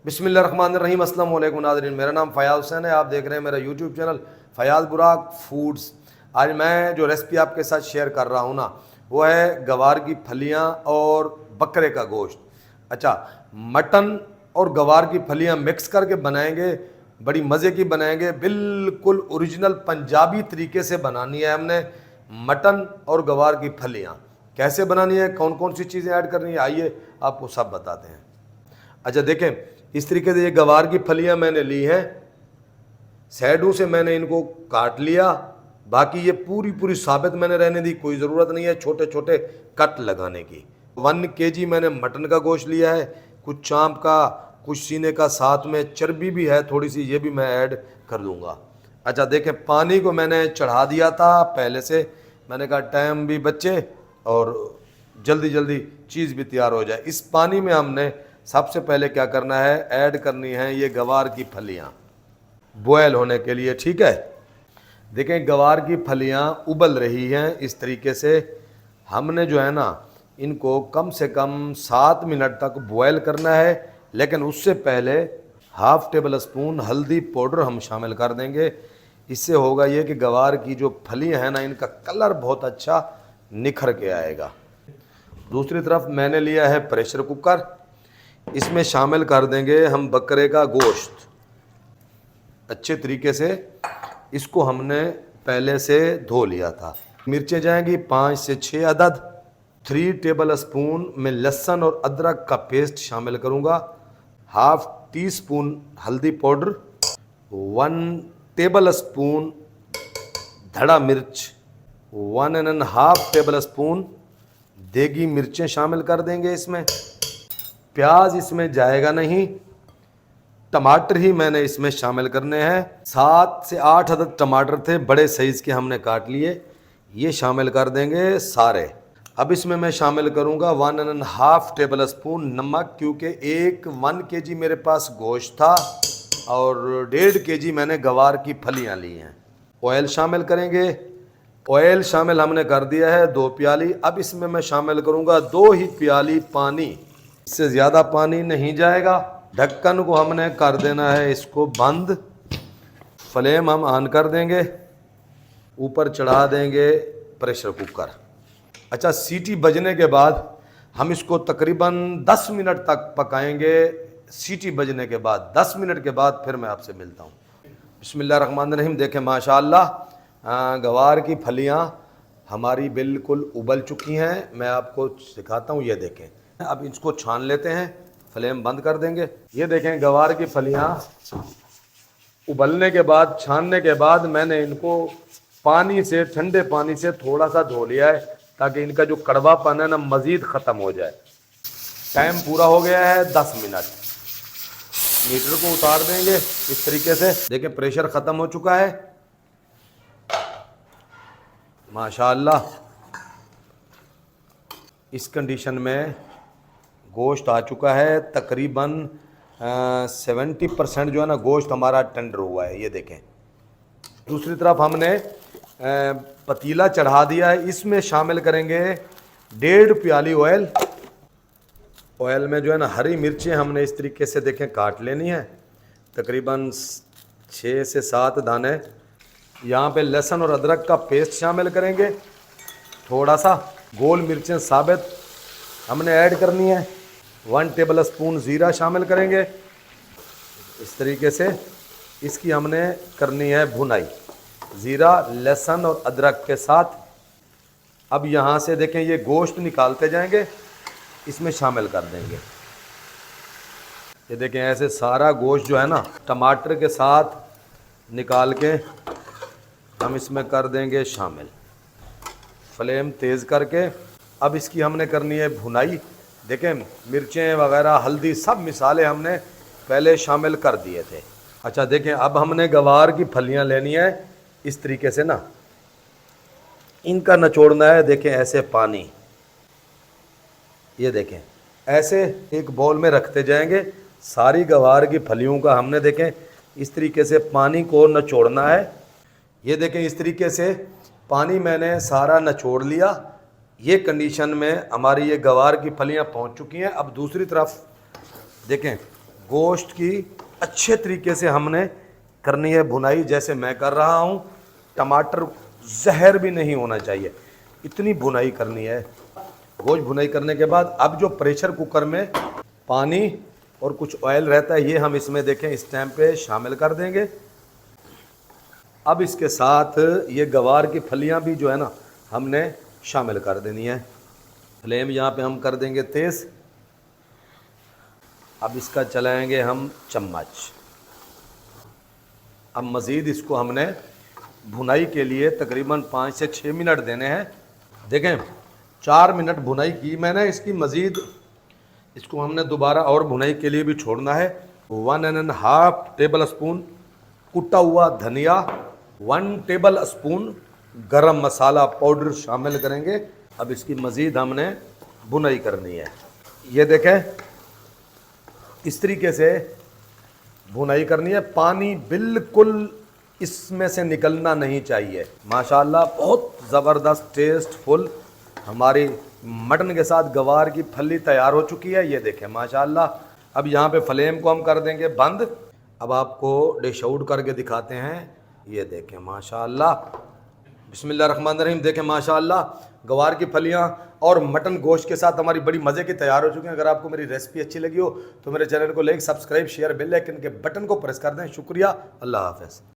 बिस्मिल्लाहिर्रहमानिर्रहीम। अस्सलाम वालेकुम नाज़रीन, मेरा नाम फ़याज़ हुसैन है। आप देख रहे हैं मेरा यूट्यूब चैनल फ़याज़ बुराक फूड्स। आज मैं जो रेसिपी आपके साथ शेयर कर रहा हूँ ना, वो है गवार की फलियाँ और बकरे का गोश्त। अच्छा, मटन और गवार की फलियाँ मिक्स करके बनाएंगे, बड़ी मज़े की बनाएंगे। बिल्कुल ओरिजिनल पंजाबी तरीके से बनानी है हमने मटन और गवार की फलियाँ। कैसे बनानी है, कौन कौन सी चीज़ें ऐड करनी है, आइए आपको सब बताते हैं। अच्छा देखें, इस तरीके से ये गवार की फलियां मैंने ली हैं, साइडों से मैंने इनको काट लिया। बाकी ये पूरी पूरी साबित मैंने रहने दी, कोई ज़रूरत नहीं है छोटे छोटे कट लगाने की। 1 केजी मैंने मटन का गोश्त लिया है, कुछ चाँप का, कुछ सीने का, साथ में चर्बी भी है थोड़ी सी, ये भी मैं ऐड कर दूंगा। अच्छा देखें, पानी को मैंने चढ़ा दिया था पहले से, मैंने कहा टाइम भी बचे और जल्दी जल्दी चीज़ भी तैयार हो जाए। इस पानी में हमने सबसे पहले क्या करना है, ऐड करनी है ये गवार की फलियां बॉयल होने के लिए। ठीक है, देखें गवार की फलियां उबल रही हैं इस तरीके से। हमने जो है ना, इनको कम से कम 7 मिनट तक बॉयल करना है, लेकिन उससे पहले ½ टेबल स्पून हल्दी पाउडर हम शामिल कर देंगे। इससे होगा ये कि गवार की जो फलियां हैं ना, इनका कलर बहुत अच्छा निखर के आएगा। दूसरी तरफ मैंने लिया है प्रेशर कुकर, इसमें शामिल कर देंगे हम बकरे का गोश्त। अच्छे तरीके से इसको हमने पहले से धो लिया था। मिर्चें जाएंगी 5 से 6 अदद। 3 टेबल स्पून में लहसुन और अदरक का पेस्ट शामिल करूंगा। ½ टीस्पून हल्दी पाउडर, 1 टेबल स्पून धड़ा मिर्च, 1½ टेबल स्पून देगी मिर्चें शामिल कर देंगे इसमें। प्याज इसमें जाएगा नहीं, टमाटर ही मैंने इसमें शामिल करने हैं। 7 से 8 अदद टमाटर थे, बड़े साइज़ के हमने काट लिए, ये शामिल कर देंगे सारे। अब इसमें मैं शामिल करूंगा 1½ टेबल स्पून नमक, क्योंकि 1 केजी मेरे पास गोश्त था और 1.5 केजी मैंने गवार की फलियां ली हैं। ऑयल शामिल करेंगे, ऑयल शामिल हमने कर दिया है 2 प्याली। अब इसमें मैं शामिल करूंगा 2 ही प्याली पानी, इससे ज़्यादा पानी नहीं जाएगा। ढक्कन को हमने कर देना है इसको बंद, फ्लेम हम ऑन कर देंगे, ऊपर चढ़ा देंगे प्रेशर कुकर। अच्छा, सीटी बजने के बाद हम इसको तकरीबन 10 मिनट तक पकाएंगे। सीटी बजने के बाद 10 मिनट के बाद फिर मैं आपसे मिलता हूँ। बिस्मिल्लाहिर्रहमानिर्रहीम। देखें माशाअल्लाह गवार की फलियाँ हमारी बिल्कुल उबल चुकी हैं। मैं आपको दिखाता हूँ, ये देखें। अब इसको छान लेते हैं, फ्लेम बंद कर देंगे। ये देखें गवार की फलियाँ उबलने के बाद, छानने के बाद मैंने इनको पानी से, ठंडे पानी से थोड़ा सा धो लिया है, ताकि इनका जो कड़वापन है ना मज़ीद ख़त्म हो जाए। टाइम पूरा हो गया है 10 मिनट। मीटर को उतार देंगे इस तरीके से। देखें प्रेशर ख़त्म हो चुका है माशाअल्लाह। इस कंडीशन में गोश्त आ चुका है, तकरीबन 70% जो है ना गोश्त हमारा टेंडर हुआ है, ये देखें। दूसरी तरफ हमने पतीला चढ़ा दिया है, इसमें शामिल करेंगे 1.5 प्याली ऑयल। ऑयल में जो है ना हरी मिर्चें हमने इस तरीके से देखें काट लेनी है, तकरीबन 6 से 7 दाने। यहाँ पे लहसुन और अदरक का पेस्ट शामिल करेंगे, थोड़ा सा गोल मिर्चें साबित हमने ऐड करनी है। 1 टेबल स्पून ज़ीरा शामिल करेंगे। इस तरीके से इसकी हमने करनी है भुनाई, ज़ीरा लहसुन और अदरक के साथ। अब यहाँ से देखें ये गोश्त निकालते जाएंगे, इसमें शामिल कर देंगे। ये देखें ऐसे सारा गोश्त जो है ना टमाटर के साथ निकाल के हम इसमें कर देंगे शामिल, फ्लेम तेज़ करके। अब इसकी हमने करनी है भुनाई। देखें मिर्चें वगैरह, हल्दी, सब मिसाले हमने पहले शामिल कर दिए थे। अच्छा देखें, अब हमने गवार की फलियां लेनी है इस तरीके से ना, इनका निचोड़ना है। देखें ऐसे पानी, ये देखें ऐसे एक बाउल में रखते जाएंगे। सारी गवार की फलियों का हमने देखें इस तरीके से पानी को निचोड़ना है। ये देखें इस तरीके से पानी मैंने सारा निचोड़ लिया। ये कंडीशन में हमारी ये गवार की फलियां पहुंच चुकी हैं। अब दूसरी तरफ देखें गोश्त की अच्छे तरीके से हमने करनी है भुनाई, जैसे मैं कर रहा हूँ। टमाटर जहर भी नहीं होना चाहिए, इतनी भुनाई करनी है। गोश्त भुनाई करने के बाद अब जो प्रेशर कुकर में पानी और कुछ ऑयल रहता है, ये हम इसमें देखें इस टाइम पे शामिल कर देंगे। अब इसके साथ ये गवार की फलियां भी जो है ना हमने शामिल कर देनी है। फ्लेम यहाँ पे हम कर देंगे तेज़। अब इसका चलाएंगे हम चम्मच। अब मज़ीद इसको हमने भुनाई के लिए तकरीबन 5 से 6 मिनट देने हैं। देखें 4 मिनट भुनाई की मैंने, इसकी मज़ीद इसको हमने दोबारा और भुनाई के लिए भी छोड़ना है। 1.5 टेबल स्पून कुटा हुआ धनिया, 1 टेबल स्पून गरम मसाला पाउडर शामिल करेंगे। अब इसकी मज़ीद हमने भुनाई करनी है। ये देखें इस तरीके से भुनाई करनी है, पानी बिल्कुल इसमें से निकलना नहीं चाहिए। माशाल्लाह बहुत ज़बरदस्त टेस्टफुल हमारी मटन के साथ गवार की फली तैयार हो चुकी है। ये देखें माशाल्लाह। अब यहाँ पे फ्लेम को हम कर देंगे बंद। अब आपको डिश आउट करके दिखाते हैं। ये देखें माशाल्लाह, बिस्मिल्लाहिर्रहमानिर्रहीम। देखें माशाल्लाह गवार की फलियाँ और मटन गोश्त के साथ हमारी बड़ी मज़े की तैयार हो चुकी हैं। अगर आपको मेरी रेसिपी अच्छी लगी हो तो मेरे चैनल को like, subscribe, share, bell icon के बटन को प्रेस कर दें। शुक्रिया, अल्लाह हाफ़िज़।